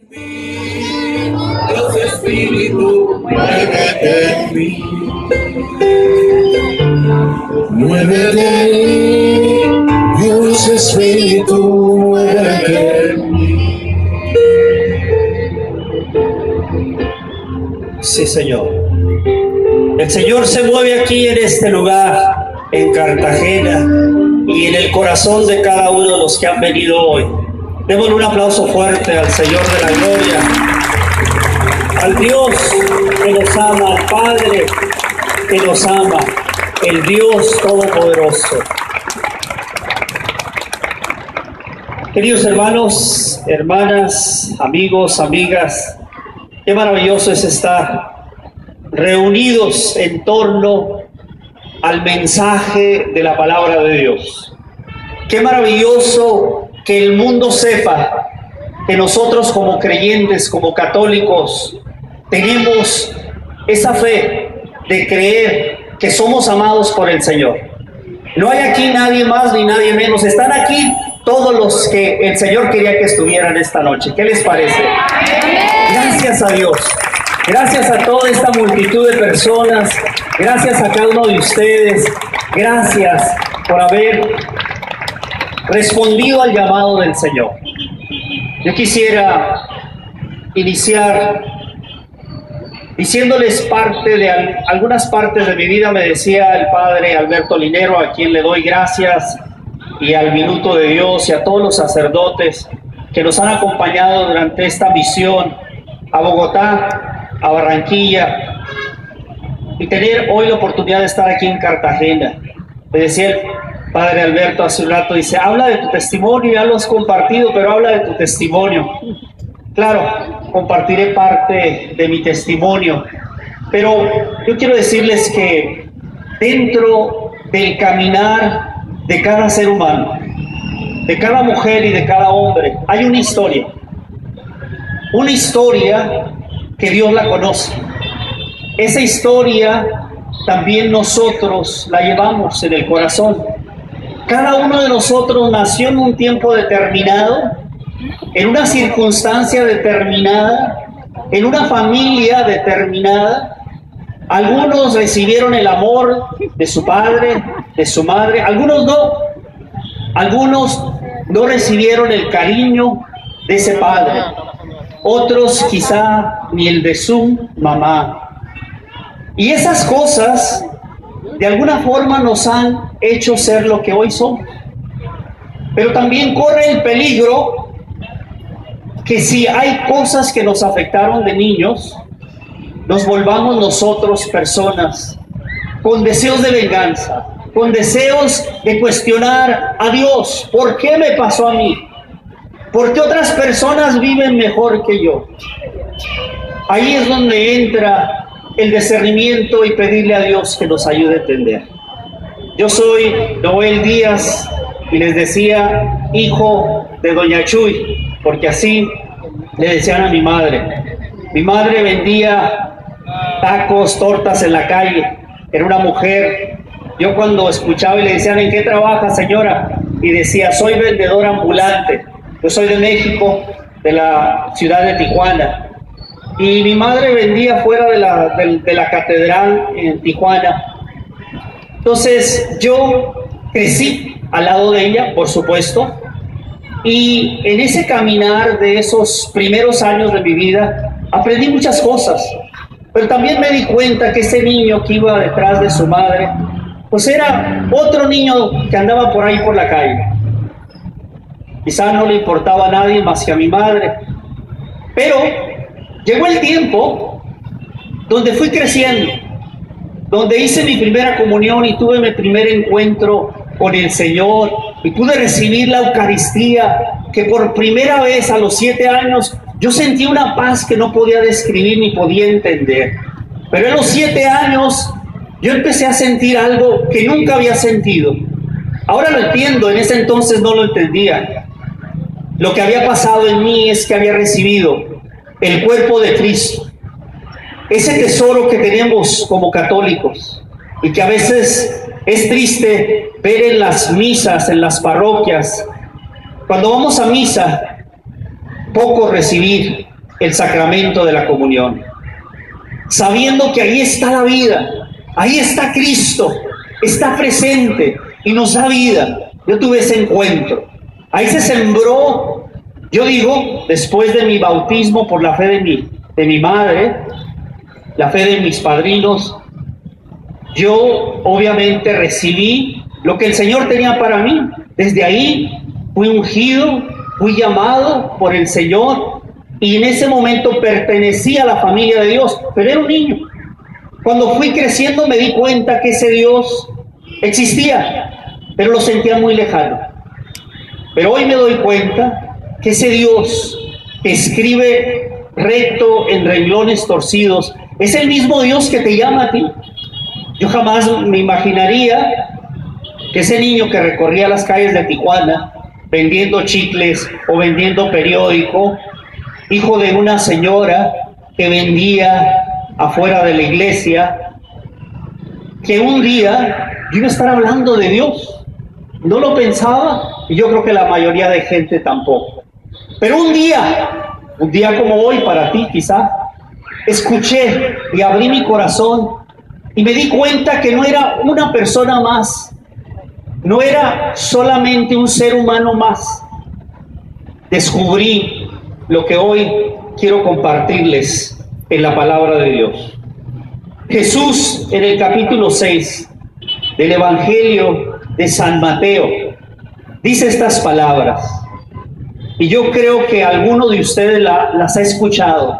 Dios Espíritu, muévete en mí. Muévete, Dios Espíritu, muévete en mí. Sí, Señor. El Señor se mueve aquí en este lugar, en Cartagena, y en el corazón de cada uno de los que han venido hoy. Démosle un aplauso fuerte al Señor de la gloria, al Dios que nos ama, al Padre que nos ama, el Dios Todopoderoso. Queridos hermanos, hermanas, amigos, amigas, qué maravilloso es estar reunidos en torno al mensaje de la palabra de Dios. Qué maravilloso que el mundo sepa que nosotros como creyentes, como católicos, tenemos esa fe de creer que somos amados por el Señor. No hay aquí nadie más ni nadie menos. Están aquí todos los que el Señor quería que estuvieran esta noche. ¿Qué les parece? Gracias a Dios. Gracias a toda esta multitud de personas. Gracias a cada uno de ustedes. Gracias por haber respondido al llamado del Señor. Yo quisiera iniciar diciéndoles parte de algunas partes de mi vida. Me decía el padre Alberto Linero, a quien le doy gracias, y al Minuto de Dios y a todos los sacerdotes que nos han acompañado durante esta misión a Bogotá, a Barranquilla, y tener hoy la oportunidad de estar aquí en Cartagena. Me decía el padre Alberto hace un rato, dice, habla de tu testimonio, ya lo has compartido, pero habla de tu testimonio. Claro, compartiré parte de mi testimonio, pero yo quiero decirles que dentro del caminar de cada ser humano, de cada mujer y de cada hombre, hay una historia que Dios la conoce. Esa historia también nosotros la llevamos en el corazón. Cada uno de nosotros nació en un tiempo determinado, en una circunstancia determinada, en una familia determinada. Algunos recibieron el amor de su padre, de su madre, algunos no. Algunos no recibieron el cariño de ese padre. Otros quizá ni el de su mamá. Y esas cosas de alguna forma nos han hecho ser lo que hoy somos. Pero también corre el peligro que si hay cosas que nos afectaron de niños, nos volvamos nosotros personas con deseos de venganza, con deseos de cuestionar a Dios. ¿Por qué me pasó a mí? ¿Por qué otras personas viven mejor que yo? Ahí es donde entra el discernimiento y pedirle a Dios que nos ayude a entender. Yo soy Noel Díaz y les decía hijo de doña Chuy, porque así le decían a mi madre. Mi madre vendía tacos, tortas en la calle, era una mujer. Yo cuando escuchaba y le decían, ¿en qué trabaja, señora? Y decía, soy vendedora ambulante. Yo soy de México, de la ciudad de Tijuana. Y mi madre vendía fuera de la catedral en Tijuana. Entonces yo crecí al lado de ella, por supuesto, y en ese caminar de esos primeros años de mi vida aprendí muchas cosas, pero también me di cuenta que ese niño que iba detrás de su madre, pues era otro niño que andaba por ahí por la calle. Quizá no le importaba a nadie más que a mi madre, pero llegó el tiempo donde fui creciendo, donde hice mi primera comunión y tuve mi primer encuentro con el Señor y pude recibir la Eucaristía, que por primera vez a los 7 años yo sentí una paz que no podía describir ni podía entender. Pero a los 7 años yo empecé a sentir algo que nunca había sentido. Ahora lo entiendo, en ese entonces no lo entendía. Lo que había pasado en mí es que había recibido el cuerpo de Cristo, ese tesoro que tenemos como católicos y que a veces es triste ver en las misas, en las parroquias. Cuando vamos a misa, poco recibir, el sacramento de la comunión, sabiendo que ahí está la vida, ahí está Cristo, está presente y nos da vida. Yo tuve ese encuentro, ahí se sembró, yo digo, después de mi bautismo por la fe de mi madre, la fe de mis padrinos, yo obviamente recibí lo que el Señor tenía para mí. Desde ahí fui ungido, fui llamado por el Señor y en ese momento pertenecía a la familia de Dios, pero era un niño. Cuando fui creciendo me di cuenta que ese Dios existía, pero lo sentía muy lejano. Pero hoy me doy cuenta que ese Dios que escribe recto en renglones torcidos es el mismo Dios que te llama a ti. Yo jamás me imaginaría que ese niño que recorría las calles de Tijuana vendiendo chicles o vendiendo periódico, hijo de una señora que vendía afuera de la iglesia, que un día yo iba a estar hablando de Dios. No lo pensaba y yo creo que la mayoría de gente tampoco. Pero un día como hoy para ti quizá, escuché y abrí mi corazón y me di cuenta que no era una persona más, no era solamente un ser humano más. Descubrí lo que hoy quiero compartirles en la palabra de Dios. Jesús en el capítulo 6 del Evangelio de San Mateo dice estas palabras, y yo creo que alguno de ustedes las ha escuchado,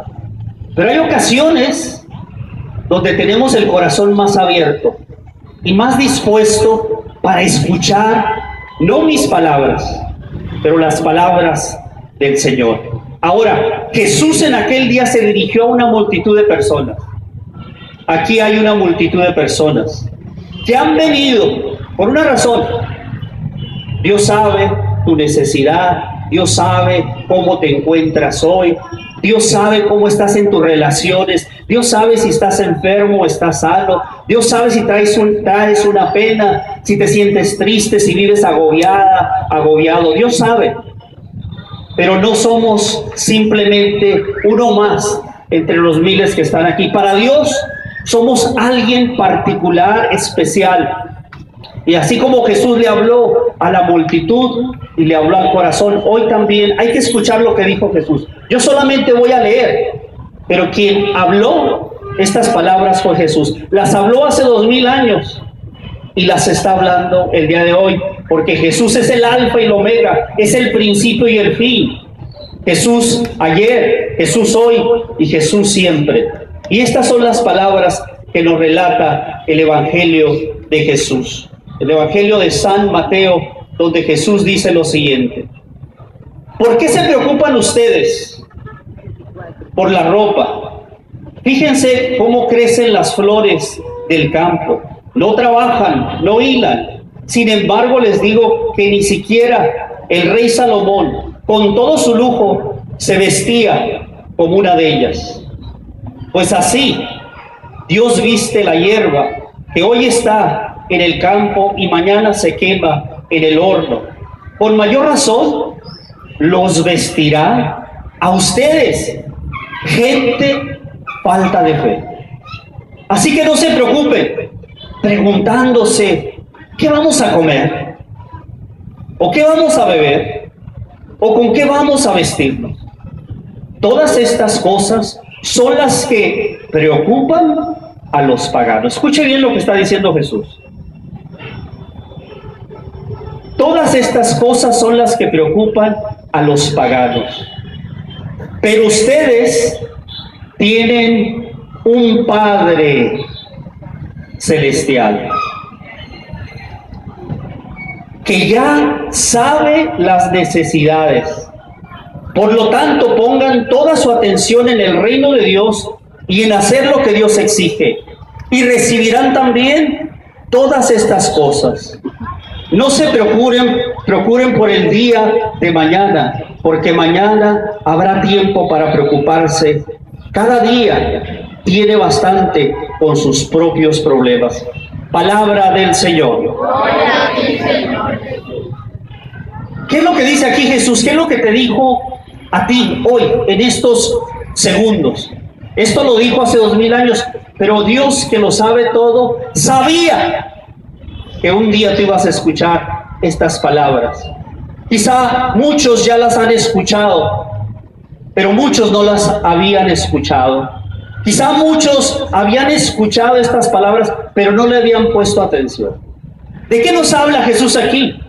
pero hay ocasiones donde tenemos el corazón más abierto y más dispuesto para escuchar, no mis palabras, pero las palabras del Señor. Ahora, Jesús en aquel día se dirigió a una multitud de personas. Aquí hay una multitud de personas que han venido por una razón. Dios sabe tu necesidad, Dios sabe cómo te encuentras hoy, Dios sabe cómo estás en tus relaciones, Dios sabe si estás enfermo o estás sano, Dios sabe si traes una pena, si te sientes triste, si vives agobiado, Dios sabe. Pero no somos simplemente uno más entre los miles que están aquí. Para Dios somos alguien particular, especial. Y así como Jesús le habló a la multitud y le habló al corazón, hoy también hay que escuchar lo que dijo Jesús. Yo solamente voy a leer, pero quien habló estas palabras fue Jesús. Las habló hace 2000 años y las está hablando el día de hoy, porque Jesús es el alfa y el omega, es el principio y el fin. Jesús ayer, Jesús hoy y Jesús siempre. Y estas son las palabras que nos relata el Evangelio de Jesús. El Evangelio de San Mateo, donde Jesús dice lo siguiente: ¿por qué se preocupan ustedes por la ropa? Fíjense cómo crecen las flores del campo. No trabajan, no hilan. Sin embargo, les digo que ni siquiera el rey Salomón, con todo su lujo, se vestía como una de ellas. Pues así, Dios viste la hierba que hoy está en el campo y mañana se quema en el horno. Con mayor razón, los vestirá a ustedes, gente falta de fe. Así que no se preocupen preguntándose, ¿qué vamos a comer? ¿O qué vamos a beber? ¿O con qué vamos a vestirnos? Todas estas cosas son las que preocupan a los paganos. Escuche bien lo que está diciendo Jesús. Todas estas cosas son las que preocupan a los paganos. Pero ustedes tienen un Padre celestial que ya sabe las necesidades. Por lo tanto, pongan toda su atención en el reino de Dios y en hacer lo que Dios exige, y recibirán también todas estas cosas. No se preocupen por el día de mañana, porque mañana habrá tiempo para preocuparse. Cada día tiene bastante con sus propios problemas. Palabra del Señor. ¿Qué es lo que dice aquí Jesús? ¿Qué es lo que te dijo a ti hoy, en estos segundos. Esto lo dijo hace 2000 años, pero Dios, que lo sabe todo, sabía que un día tú ibas a escuchar estas palabras. Quizá muchos ya las han escuchado, pero muchos no las habían escuchado. Quizá muchos habían escuchado estas palabras, pero no le habían puesto atención. ¿De qué nos habla Jesús aquí?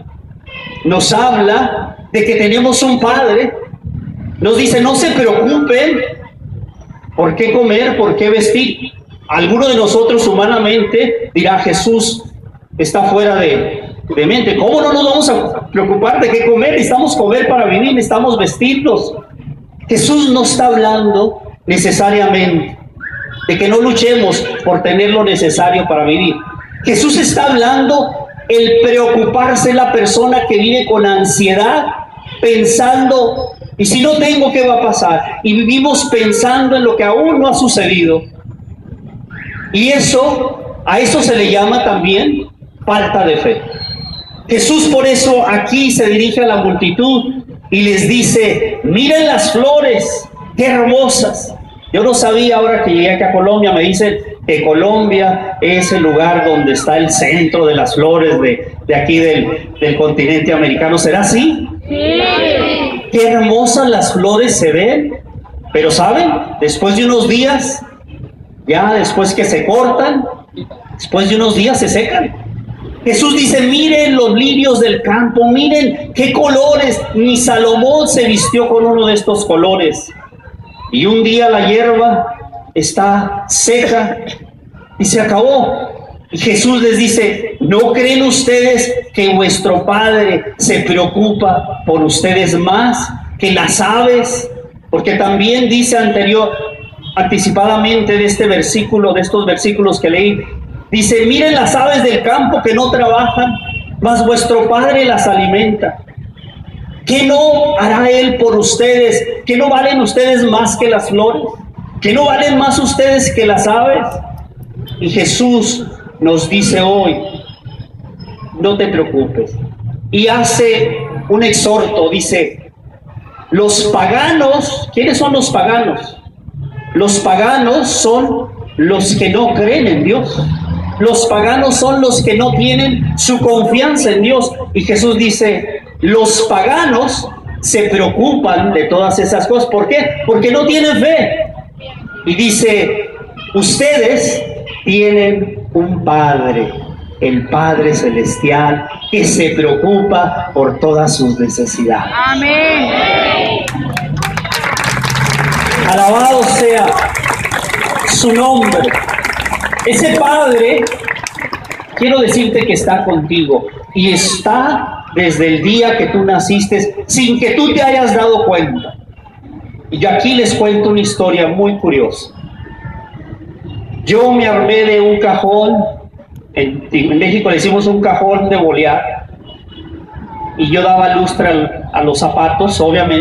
Nos habla de que tenemos un Padre. Nos dice, no se preocupen por qué comer, por qué vestir. Alguno de nosotros humanamente dirá, Jesús está fuera de mente. ¿Cómo no nos vamos a preocupar de qué comer? Necesitamos comer para vivir, necesitamos vestirnos. Jesús no está hablando necesariamente de que no luchemos por tener lo necesario para vivir. Jesús está hablando el preocuparse la persona que vive con ansiedad, pensando, ¿y si no tengo, qué va a pasar? Y vivimos pensando en lo que aún no ha sucedido. Y a eso se le llama también falta de fe. Jesús por eso aquí se dirige a la multitud y les dice, miren las flores, qué hermosas. Yo no sabía, ahora que llegué acá a Colombia, me dicen que Colombia es el lugar donde está el centro de las flores de aquí del continente americano. ¿Será así? Sí. Qué hermosas las flores se ven, pero ¿saben? Después de unos días, ya después que se cortan, después de unos días se secan. Jesús dice, miren los lirios del campo, miren qué colores, ni Salomón se vistió con uno de estos colores. Y un día la hierba está seca y se acabó. Y Jesús les dice, ¿no creen ustedes que vuestro Padre se preocupa por ustedes más que las aves? Porque también dice anticipadamente de este versículo, de estos versículos que leí, dice, miren las aves del campo que no trabajan, mas vuestro Padre las alimenta. ¿Qué no hará Él por ustedes? ¿Qué no valen ustedes más que las flores? ¿Qué no valen más ustedes que las aves? Y Jesús nos dice hoy, no te preocupes. Y hace un exhorto, dice, los paganos, ¿quiénes son los paganos? Los paganos son los que no creen en Dios. Los paganos son los que no tienen su confianza en Dios. Y Jesús dice, los paganos se preocupan de todas esas cosas. ¿Por qué? Porque no tienen fe. Y dice, ustedes tienen un Padre, el Padre Celestial, que se preocupa por todas sus necesidades. Amén. Alabado sea su nombre. Ese Padre, quiero decirte que está contigo y está desde el día que tú naciste sin que tú te hayas dado cuenta. Y yo aquí les cuento una historia muy curiosa. Yo me armé de un cajón, en México le decimos un cajón de bolear, y yo daba lustre a los zapatos, obviamente.